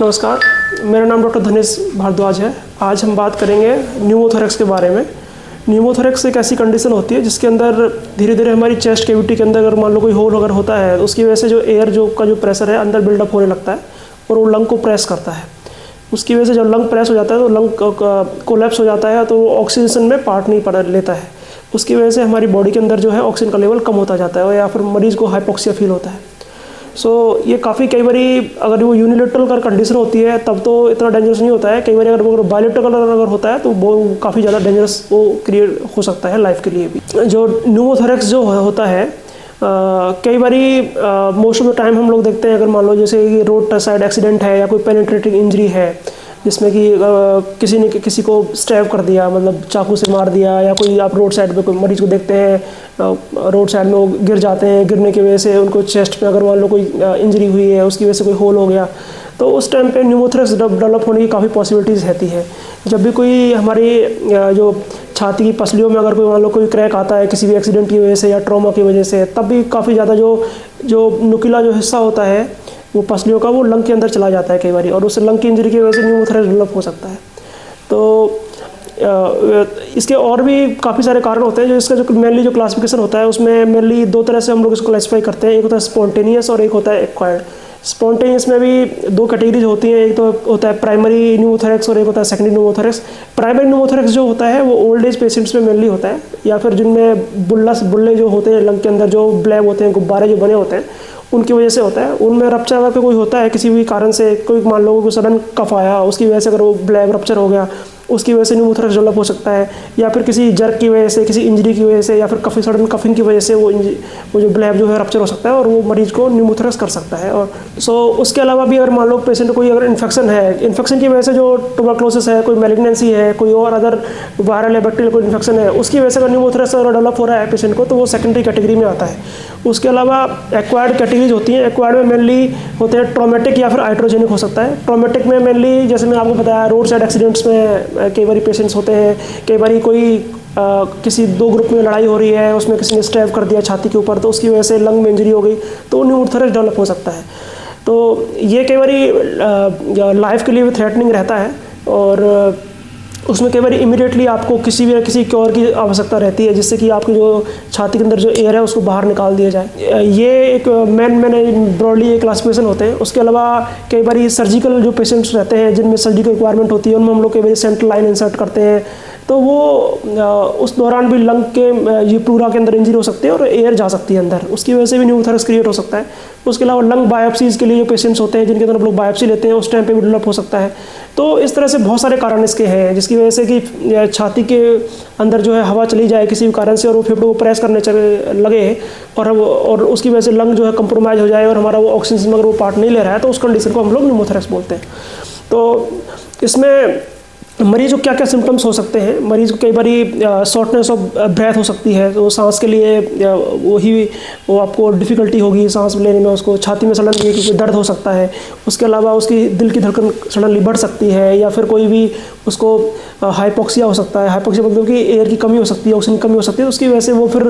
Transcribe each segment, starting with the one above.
नमस्कार, मेरा नाम डॉक्टर धनेश भारद्वाज है। आज हम बात करेंगे न्यूमोथोरैक्स के बारे में। न्यूमोथोरैक्स एक ऐसी कंडीशन होती है जिसके अंदर धीरे धीरे हमारी चेस्ट कैविटी के अंदर अगर मान लो कोई होल अगर होता है तो उसकी वजह से जो एयर का जो प्रेशर है अंदर बिल्डअप होने लगता है और वो लंग को प्रेस करता है। उसकी वजह से जब लंग प्रेस हो जाता है तो लंग कोलैप्स हो जाता है तो ऑक्सीजन में पार्ट नहीं पड़ लेता है। उसकी वजह से हमारी बॉडी के अंदर जो है ऑक्सीजन का लेवल कम होता जाता है या फिर मरीज़ को हाइपोक्सिया फील होता है। ये काफ़ी कई बारी अगर वो यूनिलेटरल का कंडीशन होती है तब तो इतना डेंजरस नहीं होता है। कई बार अगर वो बायलेटरल अगर होता है तो वो काफ़ी ज़्यादा डेंजरस वो क्रिएट हो सकता है लाइफ के लिए भी। जो न्यूमोथोरैक्स जो होता है कई बारी मोस्ट ऑफ द टाइम हम लोग देखते हैं, अगर मान लो जैसे कि रोड साइड एक्सीडेंट है या कोई पेनिट्रेटिंग इंजरी है जिसमें कि किसी ने किसी को स्टैब कर दिया, मतलब चाकू से मार दिया, या कोई आप रोड साइड पे कोई मरीज़ को देखते हैं रोड साइड में वो गिर जाते हैं, गिरने की वजह से उनको चेस्ट में अगर मान लो कोई इंजरी हुई है उसकी वजह से कोई होल हो गया तो उस टाइम पे न्यूमोथोरैक्स डेवलप होने की काफ़ी पॉसिबिलिटीज़ रहती है। जब भी कोई हमारी जो छाती की पसलियों में अगर कोई मान लो कोई क्रैक आता है किसी भी एक्सीडेंट की वजह से या ट्रॉमा की वजह से, तब भी काफ़ी ज़्यादा जो नुकीला जो हिस्सा होता है वो पसलियों का वो लंग के अंदर चला जाता है कई बार, और उससे लंग की इंजरी की वजह से न्यूमोथोरैक्स डेवलप हो सकता है। तो इसके और भी काफ़ी सारे कारण होते हैं। जो इसका जो मेनली जो क्लासिफिकेशन होता है उसमें मेनली दो तरह से हम लोग इसको क्लासीफाई करते हैं। एक होता है स्पॉन्टेनियस और एक होता है एक्वायर्ड। स्पॉन्टेनियस में भी दो कैटेगरीज होती हैं, एक तो होता है प्राइमरी न्यूमोथोरैक्स और एक होता है सेकेंडरी न्यूमोथोरैक्स। प्राइमरी न्यूमोथोरैक्स जो होता है वो ओल्ड एज पेशेंट्स में मेनली होता है, या फिर जिनमें बुल्ले जो होते हैं लंग के अंदर जो ब्लैब होते हैं, गुब्बारे जो बने होते हैं उनकी वजह से होता है। उनमें रप्चर अगर कोई होता है किसी भी कारण से, कोई मान लो कोई सडन कफ आया उसकी वजह से अगर वो ब्लैब रप्चर हो गया उसकी वजह से न्यूमोथोरैक्स डेवलप हो सकता है, या फिर किसी जर्क की वजह से, किसी इंजरी की वजह से, या फिर सडन कफिंग की वजह से वो जो ब्लैब जो है रप्चर हो सकता है और वो मरीज़ को न्यूमोथोरैक्स कर सकता है। और उसके अलावा भी अगर मान लो पेशेंट कोई अगर इन्फेक्शन है, इन्फेक्शन की वजह से जो ट्यूबरक्लोसिस है, कोई मैलिग्नेंसी है, कोई और अदर वायरल या बैक्टीरियल कोई इन्फेक्शन है, उसकी वजह से अगर न्यूमोथोरैक्स अगर डेवलप हो रहा है पेशेंट को तो वो सेकेंडरी कैटेगरी में आता है। उसके अलावा एक्वायर्ड कैटेगरीज होती हैं। एक्वायर्ड में मेनली होते हैं ट्रॉमेटिक या फिर आइट्रोजेनिक हो सकता है। ट्रॉमेटिक में मेनली जैसे मैंने आपको बताया रोड साइड एक्सीडेंट्स में कई बार पेशेंट्स होते हैं, कई बार कोई किसी दो ग्रुप में लड़ाई हो रही है उसमें किसी ने स्टैब कर दिया छाती के ऊपर तो उसकी वजह से लंग में इंजरी हो गई तो न्यूमोथोरैक्स डेवलप हो सकता है। तो ये कई बार लाइफ के लिए भी थ्रेटनिंग रहता है और उसमें कई बार इमीडिएटली आपको किसी क्योर की आवश्यकता रहती है जिससे कि आपकी जो छाती के अंदर जो एयर है उसको बाहर निकाल दिया जाए। ये एक मैंने ब्रॉडली ये क्लासिफिकेशन होते हैं। उसके अलावा कई बार सर्जिकल जो पेशेंट्स रहते हैं जिनमें सर्जिकल रिक्वायरमेंट होती है उनमें हम लोग कई बार सेंट्रल लाइन इंसर्ट करते हैं तो वो उस दौरान भी लंग के ये प्लूरा के अंदर इंजरी हो सकती है और एयर जा सकती है अंदर, उसकी वजह से भी न्यूमोथोरैक्स क्रिएट हो सकता है। उसके अलावा लंग बायोप्सीज के लिए जो पेशेंट्स होते हैं जिनके अंदर हम लोग बायोप्सी लेते हैं उस टाइम पे भी डेवलप हो सकता है। तो इस तरह से बहुत सारे कारण इसके हैं जिसकी वजह से कि छाती के अंदर जो है हवा चली जाए किसी भी कारण से और वो फेफड़े को प्रेस करने लगे और उसकी वजह से लंग जो है कंप्रोमाइज हो जाए और हमारा वो ऑक्सीजन में अगर वो पार्ट नहीं ले रहा है तो उस कंडीशन को हम लोग न्यूमोथोरैक्स बोलते हैं। तो इसमें मरीज़ को क्या क्या सिम्टम्स हो सकते हैं। मरीज़ को कई बार शॉर्टनेस ऑफ ब्रेथ हो सकती है, तो सांस के लिए वो आपको डिफ़िकल्टी होगी सांस लेने में, उसको छाती में सडनली कोई दर्द हो सकता है। उसके अलावा उसकी दिल की धड़कन सडनली बढ़ सकती है, या फिर कोई भी उसको हाइपोक्सिया हो सकता है। हाइपोक्सिया मतलब कि एयर की कमी हो सकती है, ऑक्सीजन की कमी हो सकती है, तो उसकी वजह से वो फिर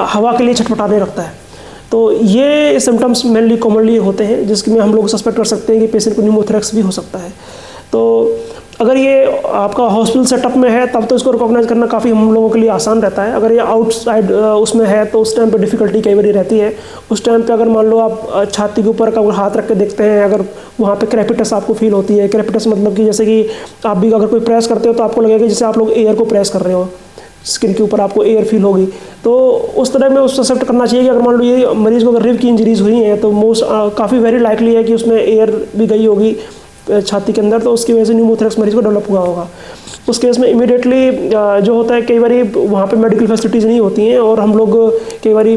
हवा के लिए छटपटाने लगता है। तो ये सिम्टम्स मेनली कॉमनली होते हैं जिसमें हम लोग सस्पेक्ट कर सकते हैं कि पेशेंट को न्यूमोथोरैक्स भी हो सकता है। तो अगर ये आपका हॉस्पिटल सेटअप में है तब तो इसको रिकॉग्नाइज करना काफ़ी हम लोगों के लिए आसान रहता है। अगर ये आउटसाइड उसमें है तो उस टाइम पे डिफ़िकल्टी कई बार रहती है। उस टाइम पे अगर मान लो आप छाती के ऊपर का हाथ रख के देखते हैं, अगर वहाँ पे क्रेपिटस आपको फील होती है, क्रेपिटस मतलब कि जैसे कि आप भी अगर कोई प्रेस करते हो तो आपको लगेगा जैसे आप लोग एयर को प्रेस कर रहे हो, स्किन के ऊपर आपको एयर फील होगी। तो उस तरह में उसको एक्सेप्ट करना चाहिए कि अगर मान लो ये मरीज़ को अगर रिब की इंजरीज हुई हैं तो काफ़ी वेरी लाइकली है कि उसमें एयर भी गई होगी छाती के अंदर, तो उसकी वजह से न्यूमोथोरैक्स मरीज़ को डेवलप हुआ होगा। उस केस में इमीडिएटली जो होता है कई बार वहाँ पे मेडिकल फैसिलिटीज़ नहीं होती हैं और हम लोग कई बार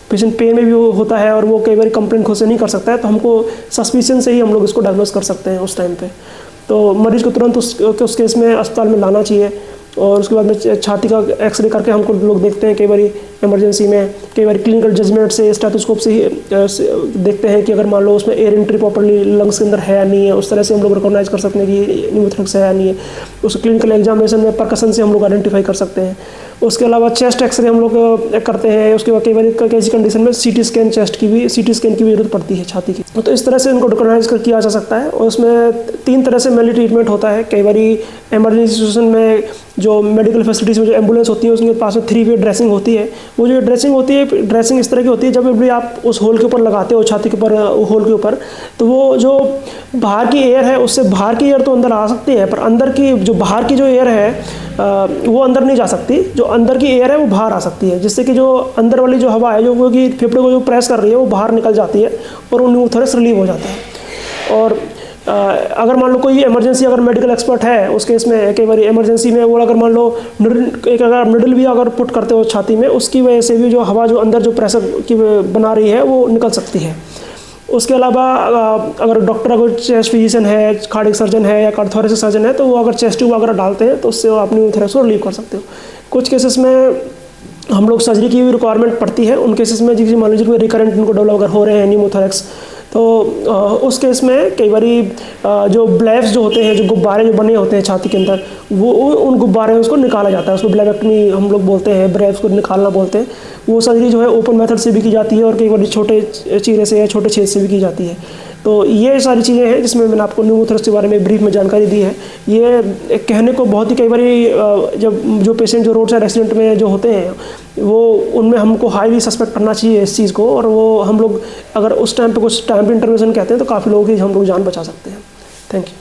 पेशेंट पेन में भी होता है और वो कई बार कंप्लेंट खुद से नहीं कर सकता है, तो हमको सस्पिशन से ही हम लोग इसको डायग्नोस कर सकते हैं उस टाइम पे। तो मरीज़ को तुरंत उस केस में अस्पताल में लाना चाहिए और उसके बाद में छाती का एक्सरे करके हमको लोग देखते हैं कई बार इमरजेंसी में, कई बार क्लिनिकल जजमेंट से स्टेथोस्कोप से ही देखते हैं कि अगर मान लो उसमें एयर एंट्री प्रॉपर्ली लंग्स के अंदर है या नहीं है, उस तरह से हम लोग रिकॉग्नाइज कर सकते हैं कि न्यूमोथोरैक्स है या नहीं है। उस क्लिनिकल एग्जामिनेशन में परकशन से हम लोग आइडेंटिफाई कर सकते हैं। उसके अलावा चेस्ट एक्सरे हम लोग करते हैं। उसके बाद कई बार कैसी कंडीशन में सीटी स्कैन की भी ज़रूरत पड़ती है छाती की। तो इस तरह से उनको रिकॉग्नाइज किया जा सकता है। और उसमें 3 तरह से मेनली ट्रीटमेंट होता है। कई बार इमरजेंसी सिचुएशन में जो मेडिकल फैसिलिटीज़ में जो एम्बुलेंस होती है उसके पास में 3 वे ड्रेसिंग होती है। वो जो ड्रेसिंग होती है, ड्रेसिंग इस तरह की होती है, जब भी आप उस होल के ऊपर लगाते हो, छाती के ऊपर होल के ऊपर, तो वो जो बाहर की एयर है उससे बाहर की एयर तो अंदर आ सकती है, पर अंदर की जो बाहर की जो एयर है वो अंदर नहीं जा सकती। जो अंदर की एयर है वो बाहर आ सकती है, जिससे कि जो अंदर वाली जो हवा है जो वो कि फेफड़े को जो प्रेस कर रही है वो बाहर निकल जाती है और वो न्यूमोथोरैक्स रिलीव हो जाता है। और अगर मान लो कोई इमरजेंसी अगर मेडिकल एक्सपर्ट है उस केस में, कई बार इमरजेंसी में वो अगर मान लो अगर निडल भी अगर पुट करते हो छाती में, उसकी वजह से भी जो हवा जो अंदर जो प्रेशर की बना रही है वो निकल सकती है। उसके अलावा अगर डॉक्टर अगर चेस्ट फिजिशियन है, कार्डियक सर्जन है या कार्डियोथोरेसिक सर्जन है, तो वो अगर चेस्ट ट्यूब वगैरह डालते हैं तो उससे आप न्यूमोथोरैक्स को रिलीव कर सकते हो। कुछ केसेस में हम लोग सर्जरी की भी रिक्वायरमेंट पड़ती है। उन केसेस में जिस मान लीजिए कोई रिकरेंट इनको डेवलप अगर हो रहे हैं न्यूमोथोरैक्स, तो उस केस में कई बारी जो ब्लैब्स जो होते हैं, जो गुब्बारे जो बने होते हैं छाती के अंदर, वो उन गुब्बारे उसको निकाला जाता है। उसको ब्लैबेक्टमी हम लोग बोलते हैं, ब्लैब्स को निकालना बोलते हैं। वो सर्जरी जो है ओपन मेथड से भी की जाती है और कई बार छोटे चीरे से या छोटे छेद से भी की जाती है। तो ये सारी चीज़ें हैं जिसमें मैंने आपको न्यूमोथोरैक्स के बारे में ब्रीफ में जानकारी दी है। ये कहने को बहुत ही कई बारी जब जो पेशेंट जो रोड साइड एक्सीडेंट में जो होते हैं वो उनमें हमको हाईली सस्पेक्ट करना चाहिए इस चीज़ को, और वो हम लोग अगर उस टाइम पे कुछ टाइम पे इंटरवेंशन कहते हैं तो काफ़ी लोगों की हम लोग जान बचा सकते हैं। Thank you.